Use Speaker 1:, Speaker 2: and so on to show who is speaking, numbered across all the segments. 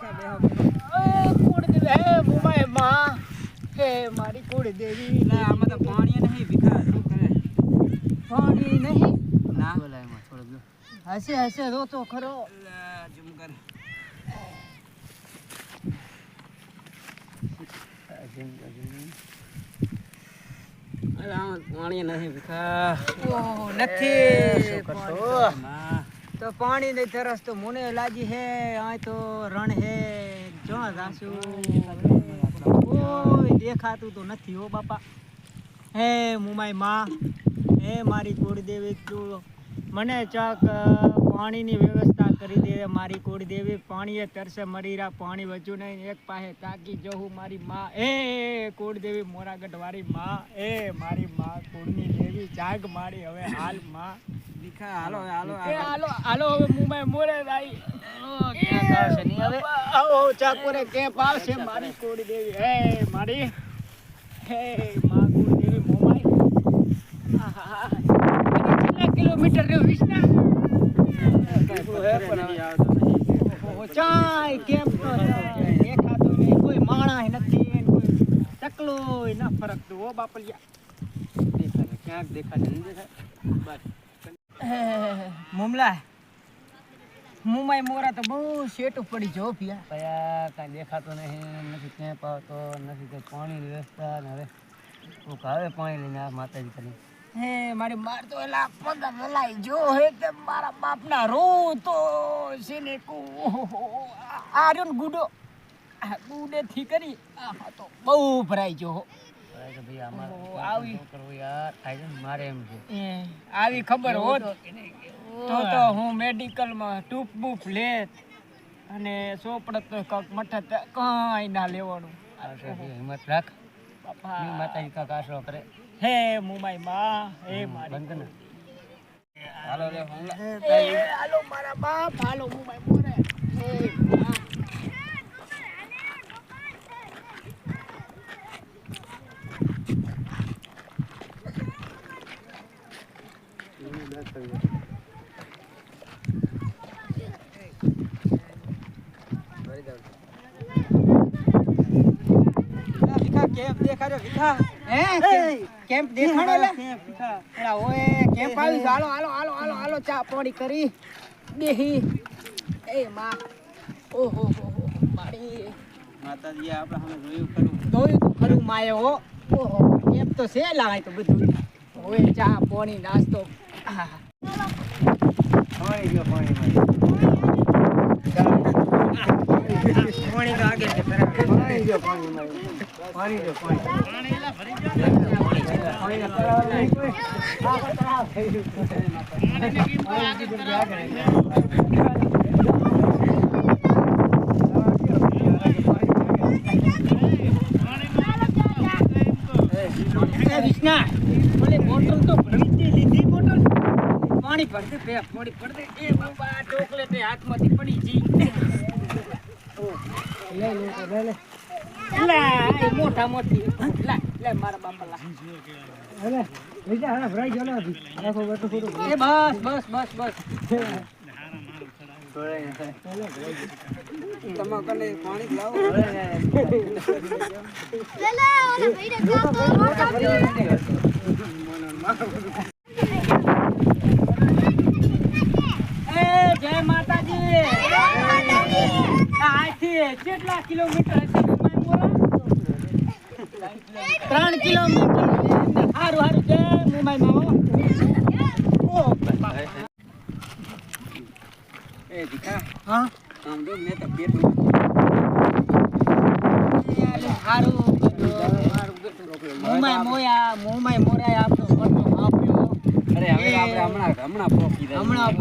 Speaker 1: કુળ દેવી હે મુંબઈ માં હે મારી કુળ દેવી
Speaker 2: લા આમાં તો પાણી નહીં ભીખા શું કરે
Speaker 1: પાણી નહીં
Speaker 2: ના બોલાય માં થોડો
Speaker 1: હસે હસે રો તો ખરો
Speaker 2: લા જુમ કર પાણી નહીં ભીખા
Speaker 1: ઓહ નથી
Speaker 2: કરતો
Speaker 1: તો પાણી ની તરસ તો મને લાગી હે આ તો રણ હે જો જાસુ ઓય દેખાતું તો નથી હો બાપા હે મુંબઈ માં હે મારી કુળદેવી તું મને ચક પાણીની વ્યવસ્થા કરી દે મારી કુળદેવી પાણીએ તરસે મરી રહ્યા પાણી વજુ નહીં એક પાસે તાકી જોઉં મારી માં એ કુળદેવી મોરાગઢ વાળી માં એ મારી માં કુળની દેવી જાગ મારી હવે હાલ માં
Speaker 2: ભીખા હાલો હાલો
Speaker 1: હાલો હાલો હવે મુંબઈ મોરે રાઈ
Speaker 2: ક્યાં આવશે નહીં હવે
Speaker 1: આવો ચાકોરે કેમ્પ આવશે મારી કુળદેવી હે મારી હે માં કુળદેવી મુંબઈ કેટલા કિલોમીટર રહ્યો વિષ્ણા ચાય કેમ તો દેખાતો નહીં કોઈ માણા નથી કોઈ ચકલો ન ફરકતો હો બાપલિયા
Speaker 2: દેખાય ક્યાંક દેખાય નહીં દેખાય બસ
Speaker 1: મુમલા મુંબઈ મોરા તો બહુ શેટું પડી જો પિયા
Speaker 2: કયા કાંઈ દેખાતો નહીં નથી ક્યાંય પાવતો નથી કંઈ પાણીની વ્યવસ્થા ને હવે કોક આવે પાણી લઈને આ માતાજી કરી
Speaker 1: હે મારી માર તો એલા પગ વલાઈ જો હે કે મારા બાપના રો તો સિને કો આર્યન ગુડો આ ગુડે થી કરી આ તો બહુ ભરાઈ જો હો
Speaker 2: કે ભાઈ આમાં
Speaker 1: આવી
Speaker 2: કરવું યાર થાય મારે એમ છે
Speaker 1: આવી ખબર હોત તો હું મેડિકલ માં ટૂપ બૂપ લેત અને સોપડત કક મઠત કાંઈ ના લેવાનું
Speaker 2: હિંમત રાખ
Speaker 1: બાપા
Speaker 2: માતાજી કાંક આશરો કરે
Speaker 1: હે મુંબઈ માં હે મારી
Speaker 2: બંધ ને હાલો રે
Speaker 1: હાલો મારા બાપ હાલો મુંબઈ મોરે હે માં.
Speaker 2: કેમ્પ દેખાડો ભીખા
Speaker 1: હે કેમ્પ દેખાડો લે
Speaker 2: ભીખા
Speaker 1: એલા ઓય કેમ્પ આવી હાલો હાલો હાલો હાલો હાલો ચા પાણી કરી બેહી એ માં ઓહો હો મારી
Speaker 2: માતાજી આપણે સામે જોયું ખરું
Speaker 1: જોયું તો ખરું માય હો ઓહો કેમ્પ તો છે લાગાય તો બધું ઓય ચા પાણી નાસ્તો
Speaker 2: પાણી ગયો પાણી તો આગે છે પાણી ગયો પાણી એલા ભરી ગયો પાણી કરાવ નહીં કોઈ આ કરાવ થઈ ગયું પાણી કી આગળ કરાવ
Speaker 1: વિષ્ણા બોલે બોટલ તો ભરતી લીધી બોટલ પાણી ભરતે બે પાણી ભરતે એ બાપા ચોકલેટ હાથમાંથી પડી જી લે લે મોટા મોટી લે મારા બાપા લા અરે બીજા હા ભરાઈ ગયો નથી રાખો બેઠો પૂરો એ બસ બસ બસ બસ
Speaker 2: તમા કને પાણી લાવો
Speaker 3: લે લે ઓલા ભાઈને
Speaker 1: એ જય માતાજી આથી કેટલા કિલોમીટર હશે મુંબઈ મોરા 3 કિલોમીટર હારું હારું જય મુંબઈ માં ઓ
Speaker 2: એ દીકા
Speaker 1: હા
Speaker 2: આમ જો મેં તો બેઠું
Speaker 1: હારું મુંબઈ મોરા આપણો ખર્ચો આપ્યો
Speaker 2: અરે હવે આપણે હમણાં પોકી જાય
Speaker 1: હમણાં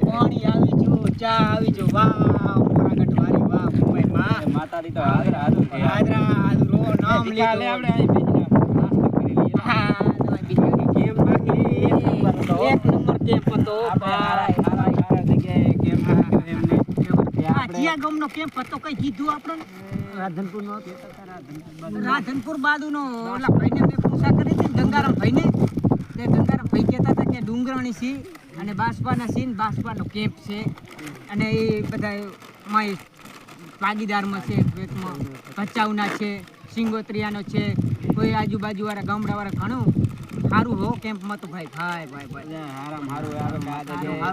Speaker 1: પાણી આવી જો ચા આવી જો વાહ મોરાગઢ વાળી વાહ મુંબઈ માં
Speaker 2: માતાજી તો હાજર છે
Speaker 1: હાજરા રો નામ
Speaker 2: લે
Speaker 1: લીધું
Speaker 2: આપણે અહીં બેસીને નાસ્તો કરી લઈએ
Speaker 1: હા તમારી બીજી
Speaker 2: કેમ બાકી
Speaker 1: એક નંબર કેમ્પ હતો
Speaker 2: હારા જગ્યાએ કેમ એમને
Speaker 1: આ જીયા ગામનો કેમ્પ હતો કઈ કીધું આપણે રાધનપુર નો રાધનપુર બાજુનો ઓલા ભાઈને મેં પૂછા કરી હતી ગંગારામ ભાઈને તે ગંગારામ ભાઈ કહેતા હતા કે ડુંગરાણી સી અને બાસપાના સી ને બાસપાનો કેમ્પ છે અને એ બધા માય ભાગીદારમાં છે વેચમાં ભચાઉના છે સિંગોત્રિયાનો છે કોઈ આજુબાજુવાળા ગામડાવાળા ઘણું સારું હો કેમ્પમાં તો ભાઈ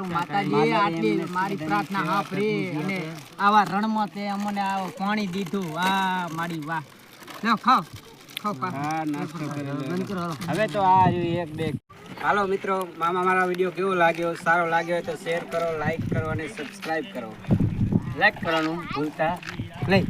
Speaker 1: માતાજી આટલી મારી પ્રાર્થના હા પ્રી અને આવા રણમાં તે અમને આવો પાણી દીધું વાહ મારી વાહ લો ખાઓ
Speaker 2: હવે તો આ એક બે હાલો મિત્રો મારા વિડીયો કેવો લાગ્યો સારો લાગ્યો હોય તો શેર કરો લાઈક કરો અને સબસ્ક્રાઇબ કરો લાઈક કરવાનું ભૂલતા નહીં.